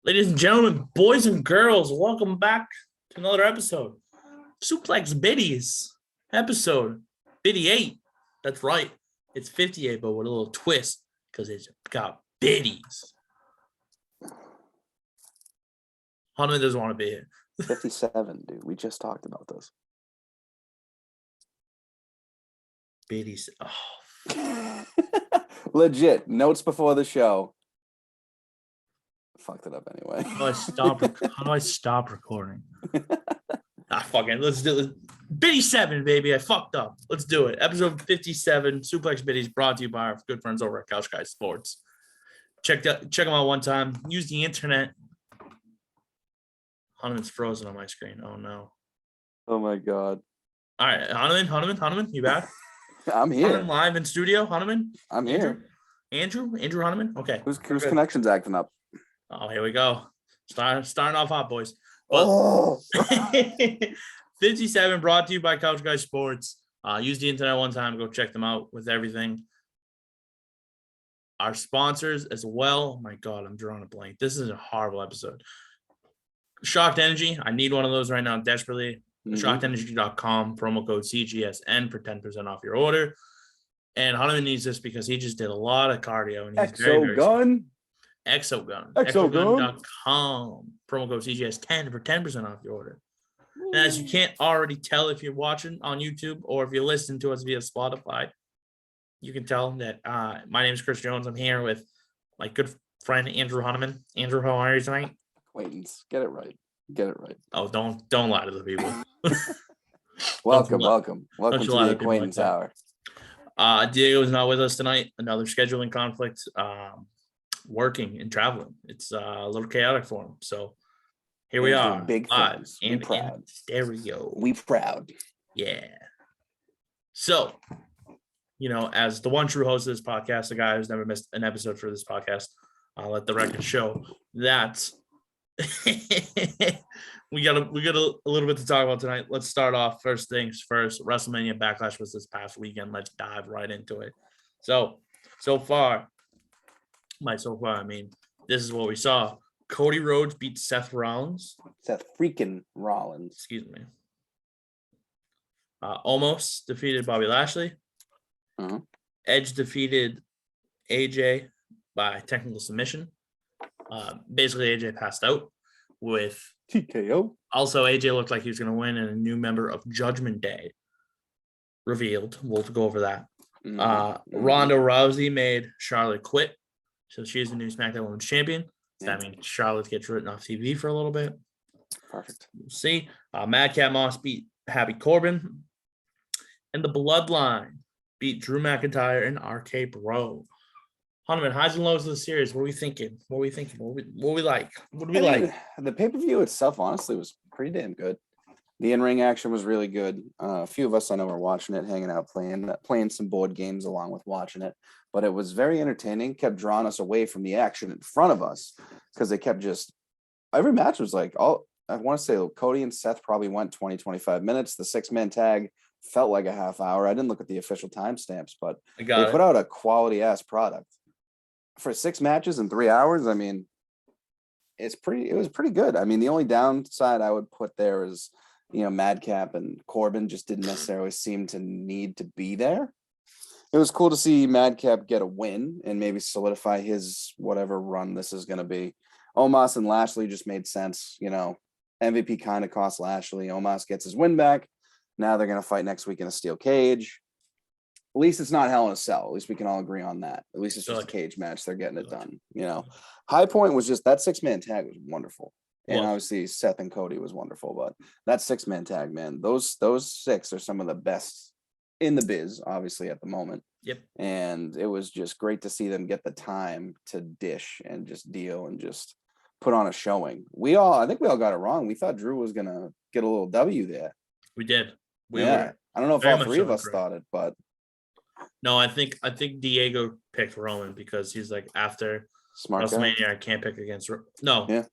Ladies and gentlemen, boys and girls, welcome back to another episode. Suplex Biddies, episode 58. That's right. It's 58, but with a little twist because it's got biddies. Hunneman doesn't want to be here. 57, dude. We just talked about this. Biddies. Oh. Legit. Notes before the show. Fucked it up anyway. How do I stop recording? Fucking let's do it. Biddy 7, baby. I fucked up. Let's do it. Episode 57, Suplex Biddies, brought to you by our good friends over at Couch Guys Sports. Check them out one time. Use the internet. Hunneman's frozen on my screen. Oh no. Oh my god. All right, Hunneman, you back? I'm here. Hunneman live in studio. Hunneman. I'm here. Andrew Hunneman. Okay. Whose connection's acting up? Oh, here we go. Starting off hot, boys. Oh. 57 brought to you by Couch Guys Sports. Use the internet one time. Go check them out with everything. Our sponsors as well. My God, I'm drawing a blank. This is a horrible episode. Shocked Energy. I need one of those right now desperately. ShockedEnergy.com. Promo code CGSN for 10% off your order. And Hunneman needs this because he just did a lot of cardio. And he's very Gun. Exogun. Exogun. Exogun.com. Promo code CGS10 for 10% off your order. And as you can't already tell if you're watching on YouTube or if you listen to us via Spotify, you can tell that my name is Chris Jones. I'm here with my good friend Andrew Hunneman. Andrew, how are you tonight? Acquaintance. Get it right. Oh, don't lie to the people. welcome to the acquaintance hour. Diego is not with us tonight. Another scheduling conflict. Working and traveling. It's a little chaotic for him. So here we are. Big things. And proud. Stereo. We proud. Yeah. So, as the one true host of this podcast, the guy who's never missed an episode for this podcast, I'll let the record show that we got a little bit to talk about tonight. Let's start off first things first. WrestleMania Backlash was this past weekend. Let's dive right into it. So far, I mean, this is what we saw. Cody Rhodes beat Seth Rollins. Seth freaking Rollins. Excuse me. Almost defeated Bobby Lashley. Uh-huh. Edge defeated AJ by technical submission. Basically, AJ passed out with TKO. Also, AJ looked like he was going to win, and a new member of Judgment Day revealed. We'll go over that. Ronda Rousey made Charlotte quit. So she's the new Smackdown Women's Champion. So that means Charlotte gets written off TV for a little bit. Perfect. We'll see. Madcap Moss beat Happy Corbin. And the Bloodline beat Drew McIntyre and RK Bro. Hunneman, highs and lows of the series. What are we thinking? What we like? What do we like? The pay-per-view itself, honestly, was pretty damn good. The in-ring action was really good. A few of us I know were watching it, hanging out, playing some board games along with watching it. But it was very entertaining, kept drawing us away from the action in front of us because they kept every match was like, I want to say Cody and Seth probably went 20, 25 minutes. The 6-man tag felt like a half hour. I didn't look at the official timestamps, but they put out a quality ass product. For 6 matches in 3 hours, I mean, it was pretty good. I mean, the only downside I would put there is, Madcap and Corbin just didn't necessarily seem to need to be there. It was cool to see Madcap get a win and maybe solidify his whatever run this is going to be. Omos and Lashley just made sense. MVP kind of cost Lashley. Omos gets his win back. Now they're going to fight next week in a steel cage. At least it's not Hell in a Cell. At least we can all agree on that. At least it's just a cage match. They're getting it done. High point was just that 6-man tag was wonderful. And obviously Seth and Cody was wonderful. But that 6-man tag, man, those 6 are some of the best in the biz, obviously, at the moment. Yep. And it was just great to see them get the time to dish and just deal and just put on a showing. I think we all got it wrong. We thought Drew was going to get a little W there. We did. I don't know if all 3 of us thought it, but. No, I think Diego picked Roman because he's like, after WrestleMania, I can't pick against. No. Yeah.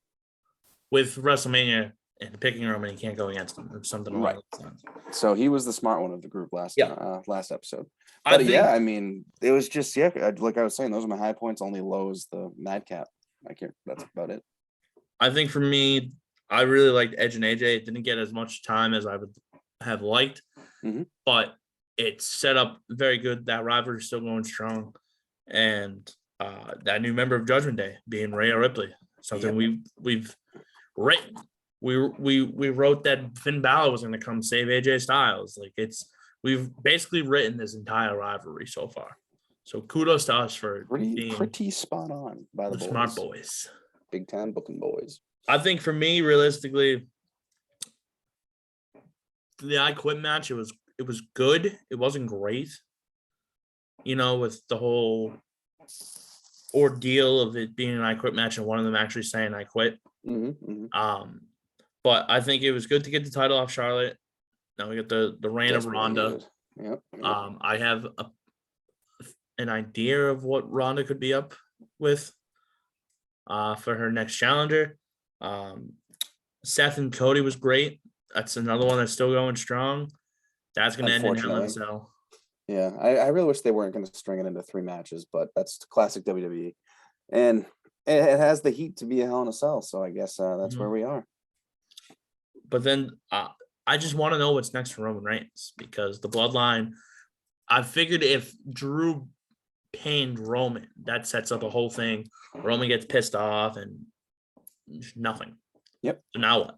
With WrestleMania and picking Roman, he can't go against him or something along those lines. So he was the smart one of the group last episode. But I mean, it was just, like I was saying, those are my high points, only lows, the Madcap. That's about it. I think for me, I really liked Edge and AJ. It didn't get as much time as I would have liked, but it set up very good. That rivalry is still going strong, and that new member of Judgment Day being Rhea Ripley, something we've written. We wrote that Finn Balor was going to come save AJ Styles. Like we've basically written this entire rivalry so far. So kudos to us for being pretty spot on by the boys. Smart boys. Big time booking boys. I think for me, realistically, the I Quit match, it was good. It wasn't great. With the whole ordeal of it being an I Quit match and one of them actually saying I quit. But I think it was good to get the title off Charlotte. Now we get the reign of Ronda. Yep. I have an idea of what Ronda could be up with for her next challenger. Seth and Cody was great. That's another one that's still going strong. That's going to end in Hell in a Cell. Yeah, I really wish they weren't going to string it into 3 matches, but that's classic WWE. And it has the heat to be a Hell in a Cell, so I guess that's where we are. But then I just want to know what's next for Roman Reigns, because the Bloodline, I figured if Drew pained Roman, that sets up a whole thing. Roman gets pissed off and nothing. Yep. So now what?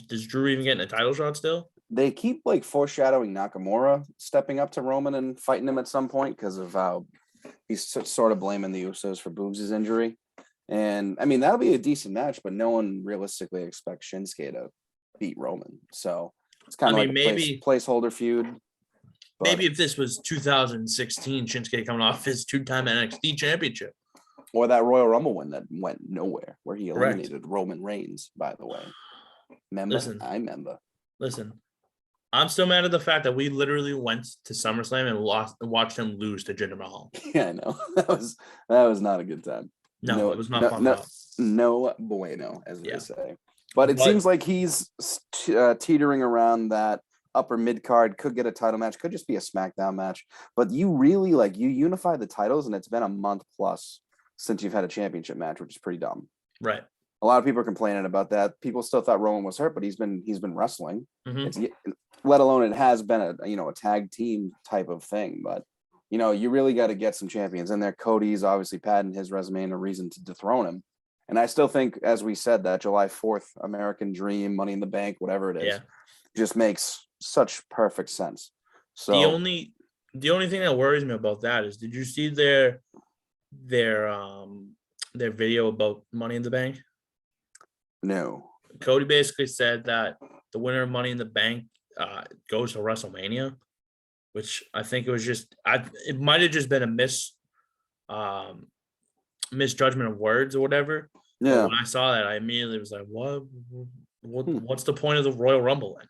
Does Drew even get in a title shot still? They keep foreshadowing Nakamura stepping up to Roman and fighting him at some point because of how he's sort of blaming the Usos for Boogs' injury. And I mean, that'll be a decent match, but no one realistically expects Shinsuke to beat Roman. So it's kind of like maybe placeholder feud. Maybe if this was 2016, Shinsuke coming off his 2-time NXT championship. Or that Royal Rumble win that went nowhere, where he eliminated Roman Reigns, by the way. I remember. Listen, I'm still mad at the fact that we literally went to SummerSlam and watched him lose to Jinder Mahal. Yeah, I know. That was not a good time. No, it was not fun. No bueno, as they say. But it seems like he's teetering around that upper mid card, could get a title match, could just be a SmackDown match. But you really you unify the titles, and it's been a month plus since you've had a championship match, which is pretty dumb. Right. A lot of people are complaining about that. People still thought Roman was hurt, but he's been wrestling. Let alone it has been a tag team type of thing. But you really got to get some champions in there. Cody's obviously padding his resume and a reason to dethrone him. And I still think, as we said, that July 4th American Dream, Money in the Bank, whatever it is, just makes such perfect sense. So the only thing that worries me about that is, did you see their video about Money in the Bank? No. Cody basically said that the winner of Money in the Bank goes to WrestleMania, which I think it was it might have just been a misjudgment of words or whatever. Yeah. But when I saw that, I immediately was like, what's the point of the Royal Rumble then?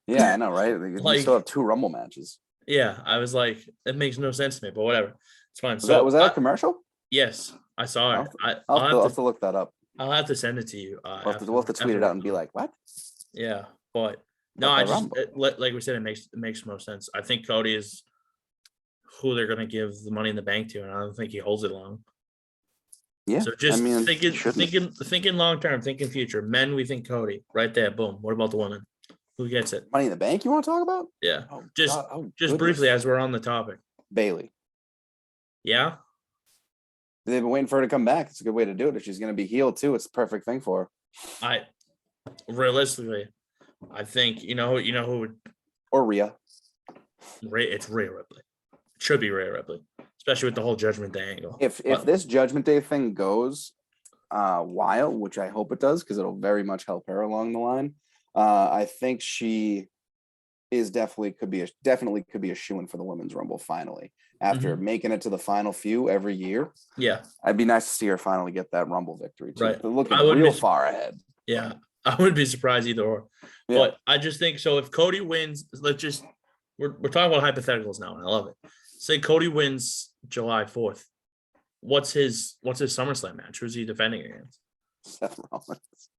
Yeah, I know, right? You still have 2 Rumble matches. Yeah, I was like, it makes no sense to me, but whatever. It's fine. Was that a commercial? Yes, I saw it. I'll have to look that up. I'll have to send it to you. We'll have to tweet it out and be like, what? Yeah, but no, like we said, it makes no sense. I think Cody is who they're going to give the Money in the Bank to, and I don't think he holds it long. Yeah. So just thinking long term, thinking future. Men, we think Cody. Right there, boom. What about the women? Who gets it? Money in the Bank you want to talk about? Yeah. Just briefly as we're on the topic. Bailey. Yeah. They've been waiting for her to come back. It's a good way to do it. If she's going to be healed too, it's the perfect thing for her. Realistically, I think you know who or Rhea. It's Rhea Ripley. It should be Rhea Ripley, especially with the whole Judgment Day angle. If this Judgment Day thing goes wild, which I hope it does, because it'll very much help her along the line. I think she is definitely could be a shoo-in for the Women's Rumble finally. After making it to the final few every year. Yeah. I'd be nice to see her finally get that Rumble victory too. Right. They're looking real far ahead. Yeah. I wouldn't be surprised either or. Yeah. But I just think so if Cody wins, we're talking about hypotheticals now, and I love it. Say Cody wins July 4th. What's his SummerSlam match? Who's he defending against? Seth Rollins.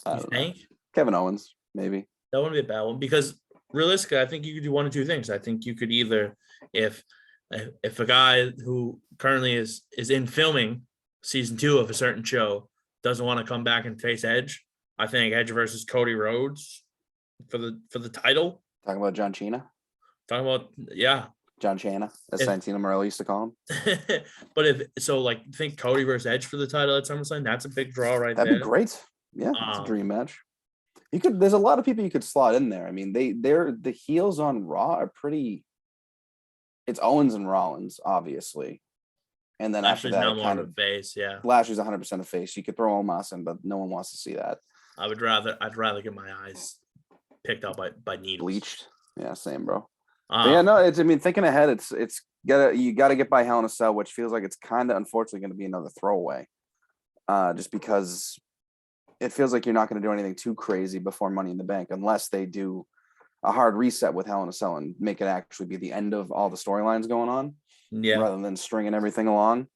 You think? Kevin Owens, maybe. That wouldn't be a bad one, because realistically, I think you could do one of two things. I think you could either, if a guy who currently is in filming season 2 of a certain show doesn't want to come back and face Edge. I think Edge versus Cody Rhodes for the title. Talking about John Cena. Talking about John Chana, as Santino Morello used to call him. But if so, like think Cody versus Edge for the title at SummerSlam, that's a big draw right there. That'd be great. Yeah, it's a dream match. You could. There's a lot of people you could slot in there. I mean, they're the heels on Raw are pretty. It's Owens and Rollins, obviously, and then Lashley's after that, now more of a face. Yeah, Lashley's 100% a face. You could throw Omos in, but no one wants to see that. I'd rather get my eyes picked out by needles. Bleached. Yeah, same, bro. But yeah, no, it's. I mean, thinking ahead, you gotta get by Hell in a Cell, which feels like it's kind of unfortunately going to be another throwaway, just because it feels like you're not going to do anything too crazy before Money in the Bank, unless they do a hard reset with Hell in a Cell and make it actually be the end of all the storylines going on, rather than stringing everything along.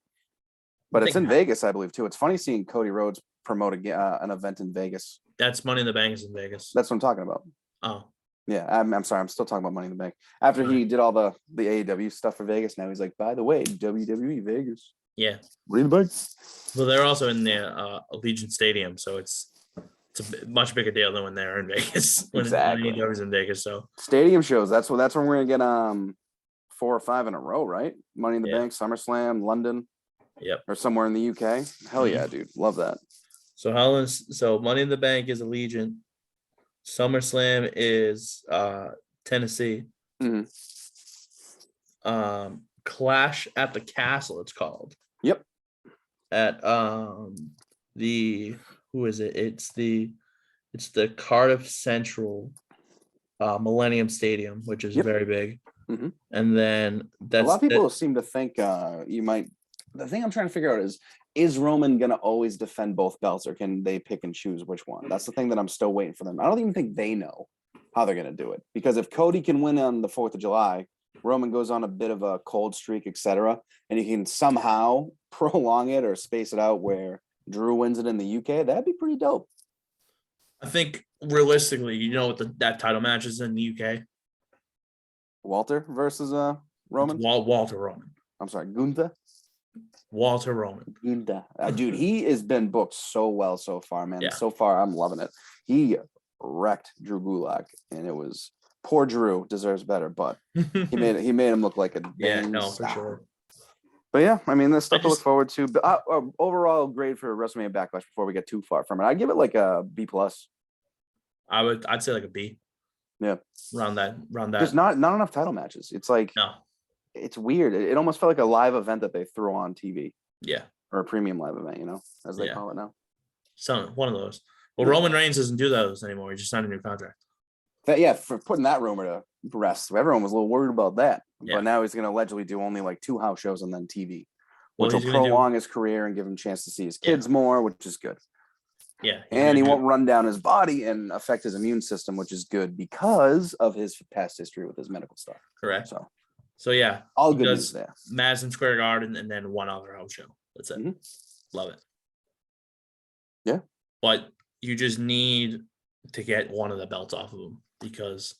But it's in Vegas, I believe, too. It's funny seeing Cody Rhodes promote an event in Vegas. That's Money in the Bank is in Vegas. That's what I'm talking about. Oh. Yeah, I'm sorry. I'm still talking about Money in the Bank. After he did all the AEW stuff for Vegas, now he's like, by the way, WWE Vegas. Yeah. Money in the Bank. Well, they're also in the Allegiant Stadium, so it's a much bigger deal than when they're in Vegas. When AEW's in Vegas, so stadium shows. That's when we're gonna get 4 or 5 in a row, right? Money in the Bank, SummerSlam, London. Yep. Or somewhere in the UK. Hell yeah, dude. Love that. So Money in the Bank is Allegiant. SummerSlam is Tennessee. Mm-hmm. Clash at the Castle, it's called. Yep. At the who is it? It's the Cardiff Central Millennium Stadium, which is very big. Mm-hmm. And then a lot of people seem to think you might. The thing I'm trying to figure out is Roman going to always defend both belts, or can they pick and choose which one? That's the thing that I'm still waiting for them. I don't even think they know how they're going to do it, because if Cody can win on the 4th of July, Roman goes on a bit of a cold streak, etc., and you can somehow prolong it or space it out where Drew wins it in the UK, that'd be pretty dope. I think realistically, you know what that title match is in the UK? Walter versus Roman? Walter Roman. I'm sorry, Gunther? Walter Roman. Gunther. Dude, he has been booked so well so far, man. Yeah. So far, I'm loving it. He wrecked Drew Gulak, and it was poor Drew deserves better, but he made him look like a for sure. But yeah, I mean, there's stuff to look forward to. But overall grade for WrestleMania Backlash before we get too far from it, I'd give it like a B+. I'd say like a B. Yeah, around that. There's not enough title matches. It's like it's weird. It almost felt like a live event that they threw on TV. Yeah, or a premium live event, as they call it now. One of those. Well, Roman Reigns doesn't do those anymore. He just signed a new contract. For putting that rumor to rest. Everyone was a little worried about that. Yeah. But now he's going to allegedly do only like 2 house shows and then TV, which will prolong his career and give him a chance to see his kids more, which is good. Yeah. And he won't run down his body and affect his immune system, which is good because of his past history with his medical stuff. Correct. So yeah. All good news there. Madison Square Garden and then one other house show. That's it. Mm-hmm. Love it. Yeah. But you just need to get one of the belts off of him because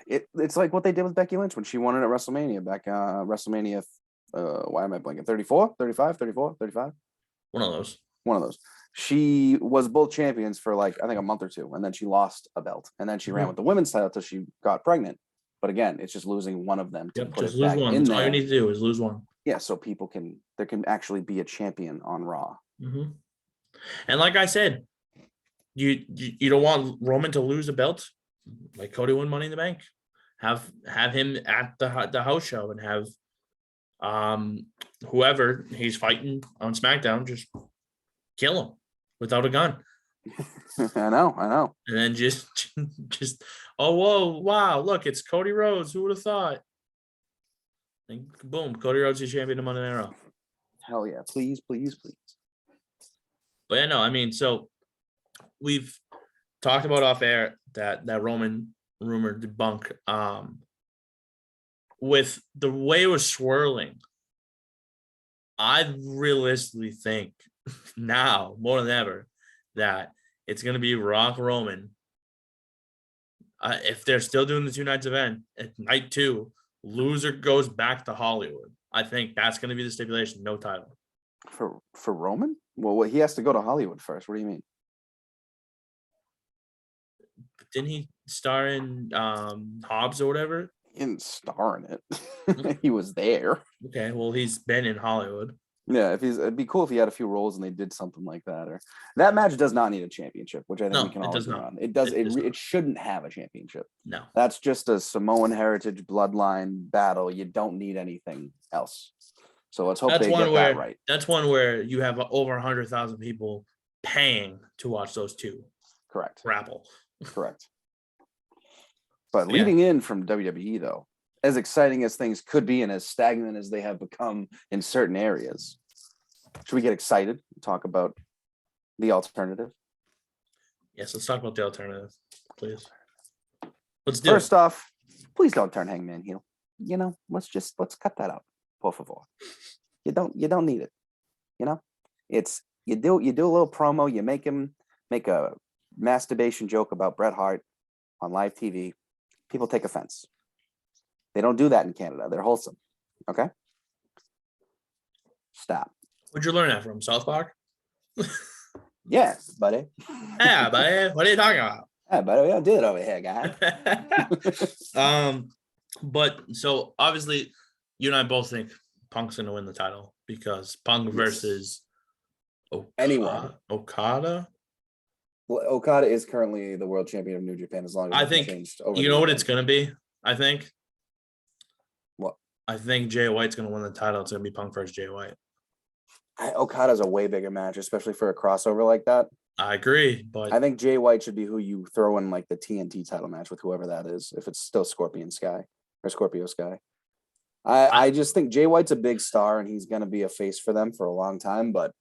it's like what they did with Becky Lynch when she won it at WrestleMania back WrestleMania why am I blanking? 34, 35, 34, 35? One of those. She was both champions for like I think a month or two, and then she lost a belt, and then she ran with the women's title till she got pregnant. But again, it's just losing one of them to put just it lose back one. in That's there. all you need to do is lose one. Yeah, so there can actually be a champion on Raw. Mm-hmm. And like I said, you don't want Roman to lose a belt like Cody won Money in the Bank. Have him at the house show and have whoever he's fighting on SmackDown just kill him without a gun. I know. And then just oh whoa wow look, it's Cody Rhodes. Who would have thought? And boom, Cody Rhodes is champion of Monday Night Raw. Hell yeah, please. But yeah, no, I mean, so we've talked about off air that Roman rumor debunk. With the way it was swirling, I realistically think now more than ever that it's going to be Rock Roman. If they're still doing the 2 nights event at night 2, loser goes back to Hollywood. I think that's going to be the stipulation. No title for Roman. Well, he has to go to Hollywood first. What do you mean? Didn't he star in Hobbs or whatever? He didn't star in it. He was there. Okay, well, he's been in Hollywood. Yeah, it'd be cool if he had a few roles and they did something like that. Or that match does not need a championship, which I think No, we can it all does agree not. on. It does. It does not. It shouldn't have a championship. No. That's just a Samoan heritage bloodline battle. You don't need anything else. So let's hope they get that right. That's one where you have over 100,000 people paying to watch those two Correct. grapple. Correct. But leading in from WWE, though, as exciting as things could be and as stagnant as they have become in certain areas, should we get excited and talk about the alternative? Yes, let's talk about the alternative, please. Let's do First off, please don't turn Hangman heel. You know, let's cut that out. Por favor. You don't need it. You know, it's you do a little promo, you make a masturbation joke about Bret Hart on live TV. People take offense. They don't do that in Canada. They're wholesome. Okay? Stop. Where'd you learn that from? South Park? Yeah, buddy. Yeah, buddy. What are you talking about? Yeah, buddy. We don't do it over here, guy. But so obviously you and I both think Punk's gonna win the title because Punk versus anyone. Okada. Well, Okada is currently the world champion of New Japan as long as I think changed over. You know what it's gonna be? I think. What? I think Jay White's gonna win the title. It's gonna be Punk versus Jay White. Okada's a way bigger match, especially for a crossover like that. I agree, but I think Jay White should be who you throw in like the TNT title match with whoever that is, if it's still Scorpio Sky. I just think Jay White's a big star and he's going to be a face for them for a long time. But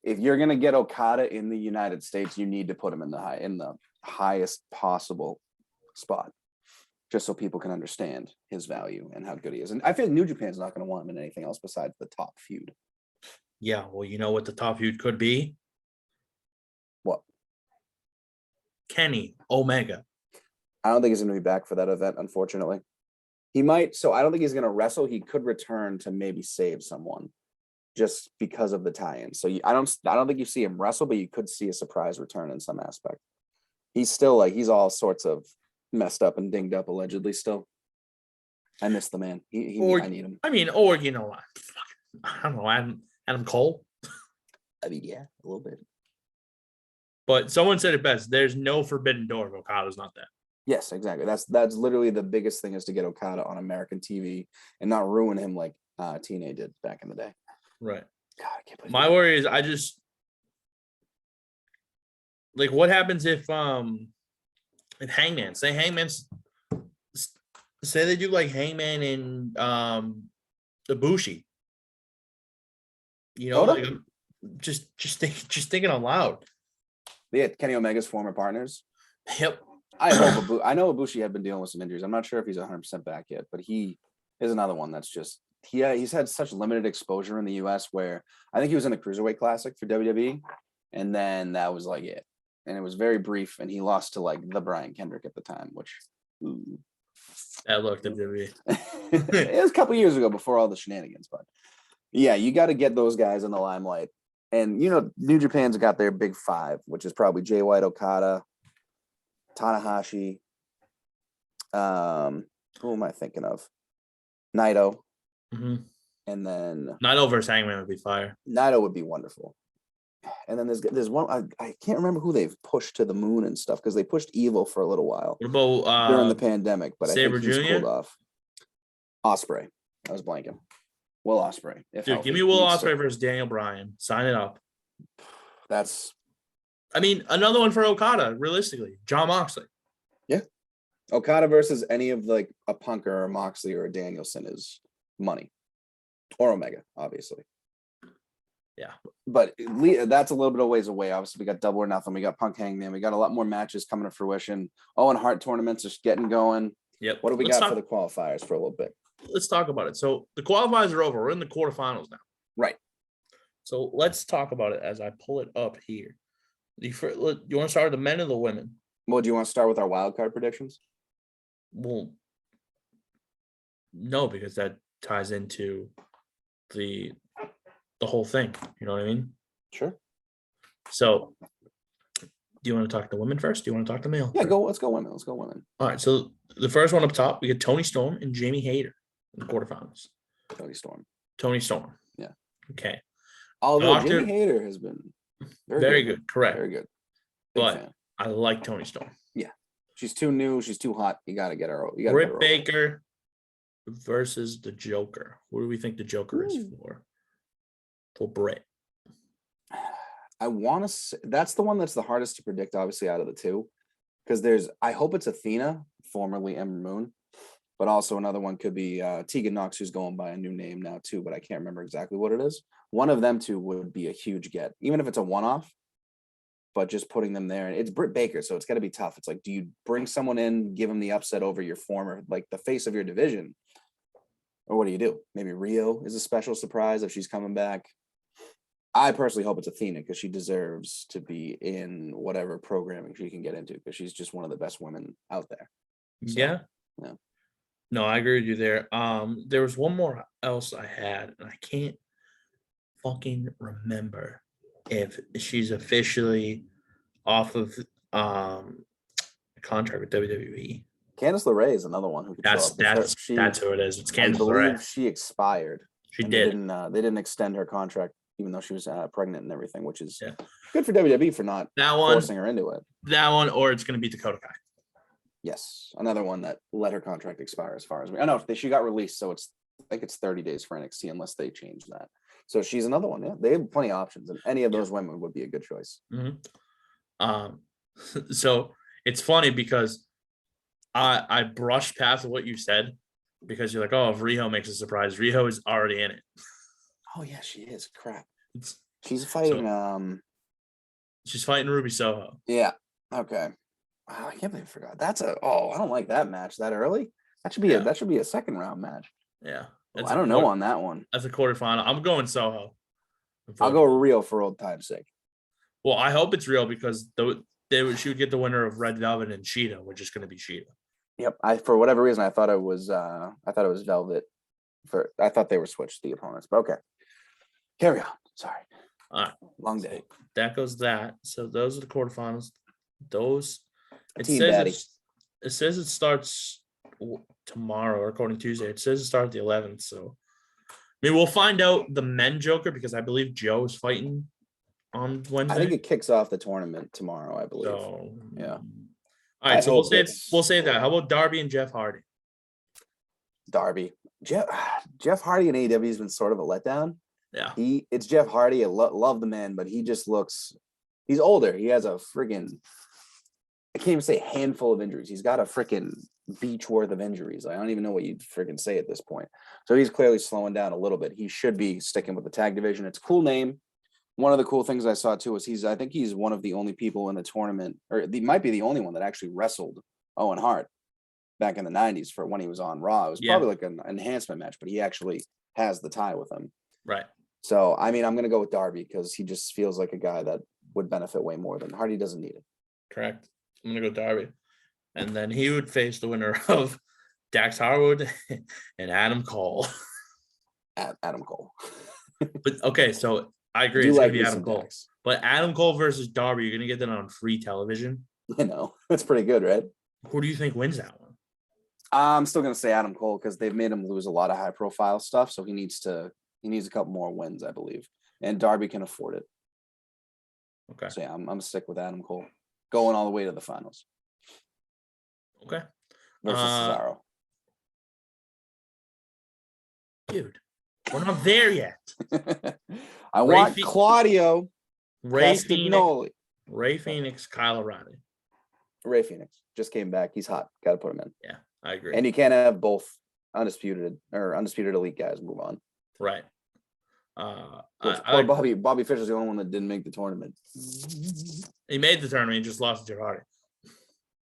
if you're going to get Okada in the United States, you need to put him in the highest possible spot, just so people can understand his value and how good he is. And I feel like New Japan's not going to want him in anything else besides the top feud. Yeah, well, you know what the top feud could be? What? Kenny Omega. I don't think he's going to be back for that event, unfortunately. He might, so I don't think he's going to wrestle. He could return to maybe save someone just because of the tie-in. So I don't think you see him wrestle, but you could see a surprise return in some aspect. He's still he's all sorts of messed up and dinged up allegedly still. I miss the man. I need him. I mean, or you know what? I don't know, Adam Cole. I mean, yeah, a little bit. But someone said it best. There's no forbidden door if Okada's not there. Yes, exactly. That's literally the biggest thing, is to get Okada on American TV and not ruin him like TNA did back in the day. Right. God, I can't believe my worry is I just what happens if Hangman, say they do like Hangman in Ibushi. You know, just thinking out loud. Yeah, Kenny Omega's former partners. Yep. I know Ibushi had been dealing with some injuries. I'm not sure if he's 100% back yet, but he is another one that's just he's had such limited exposure in the US, where I think he was in the Cruiserweight Classic for WWE, and then that was like it. And it was very brief, and he lost to like the Brian Kendrick at the time, which that looked WWE. It was a couple years ago before all the shenanigans, but yeah, you got to get those guys in the limelight. And you know, New Japan's got their big five, which is probably Jay White, Okada, Tanahashi. Who am I thinking of? Naito. Mm-hmm. And then Naito versus Hangman would be fire. Naito would be wonderful. And then there's one I can't remember who they've pushed to the moon and stuff, because they pushed Evil for a little while. What about during the pandemic? But Sabre I think he's Jr.? cooled off. Ospreay. I was blanking. Will Ospreay. Dude, give me Will Ospreay versus Daniel Bryan. Sign it up. I mean, another one for Okada, realistically. Jon Moxley. Yeah. Okada versus any of like a Punk or a Moxley or a Danielson is money. Or Omega, obviously. Yeah. But that's a little bit of ways away. Obviously, we got Double or Nothing. We got Punk Hangman. We got a lot more matches coming to fruition. Owen Hart tournaments are getting going. Yep. What do we got for the qualifiers for a little bit? Let's talk about it. So the qualifiers are over. We're in the quarterfinals now. Right. So let's talk about it as I pull it up here. You want to start with the men or the women? Well, do you want to start with our wild card predictions? Well, no, because that ties into the whole thing. You know what I mean? Sure. So, do you want to talk to women first? Do you want to talk to male? Yeah, let's go women. Let's go women. All right. So the first one up top, we get Toni Storm and Jamie Hayter in the quarterfinals. Toni Storm. Toni Storm. Yeah. Okay. Although Jamie Hayter has been very good. Correct. Very good. Big fan. I like Toni Storm. Yeah. She's too new. She's too hot. You got to get her. Britt Baker versus the Joker. Who do we think the Joker is for? For Britt. I want to say that's the one that's the hardest to predict, obviously, out of the two. Because I hope it's Athena, formerly Ember Moon. But also another one could be Tegan Knox, who's going by a new name now, too. But I can't remember exactly what it is. One of them two would be a huge get, even if it's a one-off. But just putting them there, it's Britt Baker, so it's got to be tough. It's like, do you bring someone in, give them the upset over your former, like the face of your division, or what do you do? Maybe Rio is a special surprise if she's coming back. I personally hope it's Athena because she deserves to be in whatever programming she can get into because she's just one of the best women out there. So, yeah. No, I agree with you there. There was one more else I had, and I can't fucking remember if she's officially off of a contract with WWE. Candice LeRae is another one who could that's who it is. It's Candice LeRae. I believe she expired. She did. They didn't extend her contract even though she was pregnant and everything, which is good for WWE for not forcing her into it. That one, or it's going to be Dakota Kai. Yes, another one that let her contract expire as far as I know. She got released, so I think it's 30 days for NXT unless they change that. So she's another one. Yeah, they have plenty of options, and any of those women would be a good choice. Mm-hmm. So it's funny because I brushed past what you said because you're like, oh, if Riho makes a surprise, Riho is already in it. Oh yeah, she is. Crap. She's fighting. She's fighting Ruby Soho. Yeah. Okay. Wow, I can't believe I forgot. I don't like that match that early. That should be a second round match. Yeah. I don't know on that one. That's a quarterfinal. I'm going Soho. I'll go Real for old time's sake. Well, I hope it's real because she would get the winner of Red Velvet and Cheetah, which is going to be Cheetah. Yep. For whatever reason, I thought it was Velvet. I thought they were switched the opponents, but okay. Carry on. Sorry. All right. Long day. That goes that. So those are the quarterfinals. It says it starts tomorrow or according to Tuesday. It says it starts the 11th. So we'll find out the men Joker because I believe Joe is fighting on Wednesday. I think it kicks off the tournament tomorrow, I believe. So yeah. All right, so we'll save that. How about Darby and Jeff Hardy? Darby. Jeff Hardy in AEW has been sort of a letdown. Yeah. It's Jeff Hardy. I love the man, but he just he's older. He has a friggin' I can't even say handful of injuries. He's got a freaking beach worth of injuries. I don't even know what you'd freaking say at this point. So he's clearly slowing down a little bit. He should be sticking with the tag division. It's a cool name. One of the cool things I saw too is I think he's one of the only people in the tournament, or he might be the only one that actually wrestled Owen Hart back in the 90s for when he was on Raw. It was probably like an enhancement match, but he actually has the tie with him. Right. So, I mean, I'm going to go with Darby because he just feels like a guy that would benefit way more than Hardy doesn't need it. Correct. I'm going to go Darby. And then he would face the winner of Dax Harwood and Adam Cole. Adam Cole. But okay, so I agree. It's going to be Adam Cole. Dax. But Adam Cole versus Darby, you're going to get that on free television. I know. That's pretty good, right? Who do you think wins that one? I'm still going to say Adam Cole because they've made him lose a lot of high profile stuff. So he needs a couple more wins, I believe. And Darby can afford it. Okay. So yeah, I'm going to stick with Adam Cole. Going all the way to the finals. Okay. Versus Cesaro. Dude, we're not there yet. I want Claudio. Ray Phoenix, Kyle O'Reilly. Ray Phoenix just came back. He's hot. Got to put him in. Yeah, I agree. And you can't have both undisputed elite guys move on. Right. Bobby Fischer's the only one that didn't make the tournament. He made the tournament. He just lost to Jeff Hardy.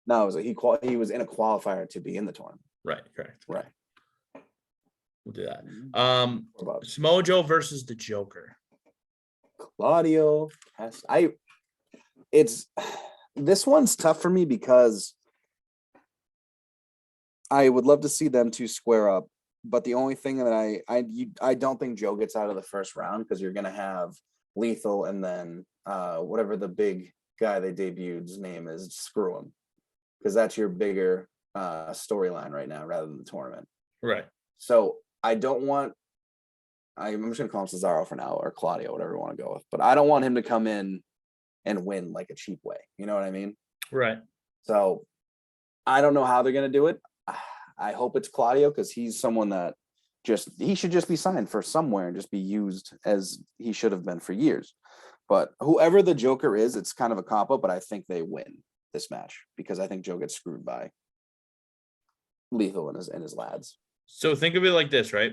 No, it was he was in a qualifier to be in the tournament. Right. Correct. Right. We'll do that. Samoa Joe versus the Joker. Claudio. This one's tough for me because I would love to see them two square up. But the only thing that I don't think Joe gets out of the first round because you're going to have Lethal and then whatever the big guy they debuted name is, screw him, because that's your bigger storyline right now rather than the tournament. Right. So I don't want. I'm just gonna call him Cesaro for now, or Claudio, whatever you want to go with. But I don't want him to come in and win like a cheap way. You know what I mean? Right. So I don't know how they're gonna do it. I hope it's Claudio, because he's someone that he should just be signed for somewhere and just be used as he should have been for years. But whoever the Joker is, it's kind of a cop-up, but I think they win this match because I think Joe gets screwed by Lethal and his lads. So think of it like this, right?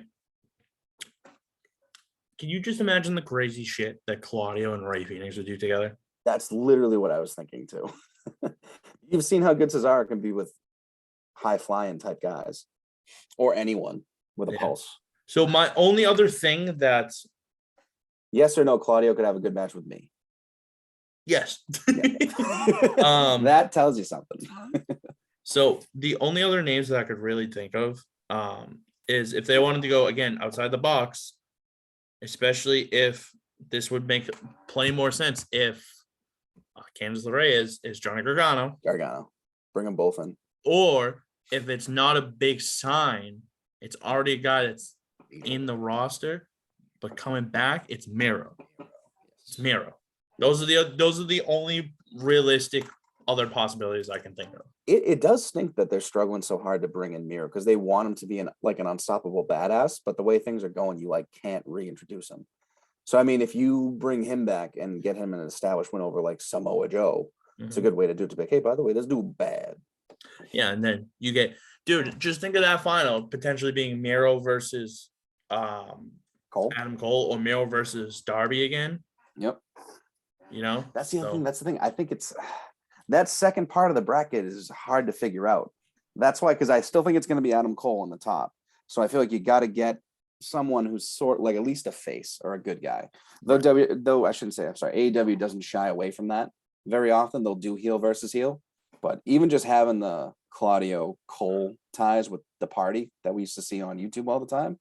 Can you just imagine the crazy shit that Claudio and Ray Phoenix would do together? That's literally what I was thinking too. You've seen how good Cesaro can be with high-flying type guys, or anyone with a pulse. So my only other thing that's yes or no, Claudio could have a good match with me. Yes. That tells you something. So the only other names that I could really think of is if they wanted to go again outside the box, especially if this would make plenty more sense if Candice LeRae is Johnny Gargano. Bring them both in. Or if it's not a big sign, it's already a guy that's in the roster, but coming back, it's Miro. It's Miro. Those are the only realistic other possibilities I can think of. It does stink that they're struggling so hard to bring in Miro, because they want him to be an unstoppable badass, but the way things are going, you can't reintroduce him. So I mean, if you bring him back and get him an established win over Samoa Joe, it's a good way to do it. To be hey, by the way, this dude bad. Yeah, and then you get, dude, just think of that final potentially being Miro versus Cole? Adam Cole, or Miro versus Darby again. Yep. That's the other thing. That's the thing. I think it's that second part of the bracket is hard to figure out. That's why, because I still think it's going to be Adam Cole on the top. So I feel like you got to get someone who's at least a face or a good guy. Though I shouldn't say, I'm sorry, AEW doesn't shy away from that very often. They'll do heel versus heel, but even just having the Claudio Cole ties with the party that we used to see on YouTube all the time,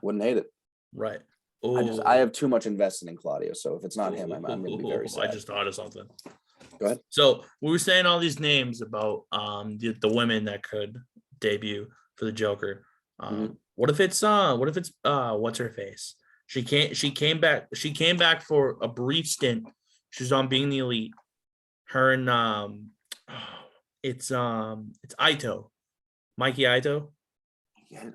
wouldn't hate it. Right. I have too much invested in Claudio, so if it's not him, I'm going to be very sad. I just thought of something. Go ahead. So we were saying all these names about the women that could debut for the Joker. What if it's what's her face? She came back for a brief stint. She was on Being the Elite. Her and it's Ito. Mikey Ito.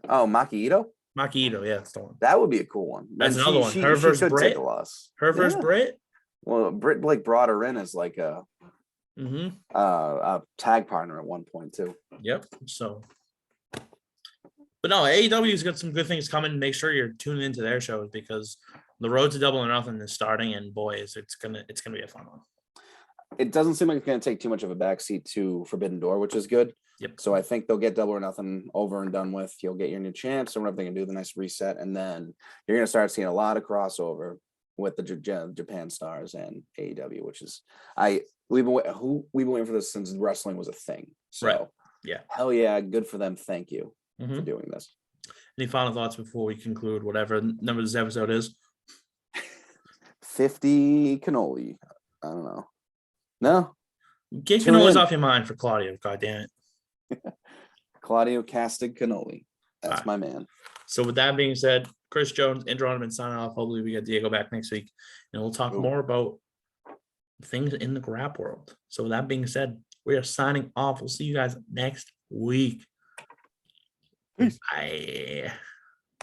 Oh, Maki Ito? Maki Ito, yeah, that's the one. That would be a cool one. That's another one. Her versus Britt. Her versus Britt. Well, Britt brought her in as a tag partner at one point too. Yep. So, but no, AEW's got some good things coming. Make sure you're tuning into their shows, because the road to Double or Nothing is starting, and boys, it's gonna be a fun one. It doesn't seem like it's gonna take too much of a backseat to Forbidden Door, which is good. Yep. So I think they'll get Double or Nothing over and done with. You'll get your new champs, and whatever they can do, the nice reset, and then you're gonna start seeing a lot of crossover with the Japan stars and AEW, which is we've been waiting for this since wrestling was a thing. So right. Yeah, hell yeah, good for them. Thank you for doing this. Any final thoughts before we conclude whatever number this episode is? 50 cannoli. I don't know. No. Get cannolis off your mind for Claudio. God damn it. Claudio Castig Cannoli. That's right. My man. So with that being said, Chris Jones, Andrew Hunneman signing off. Hopefully we get Diego back next week, and we'll talk more about things in the grap world. So with that being said, we are signing off. We'll see you guys next week. Peace. Bye.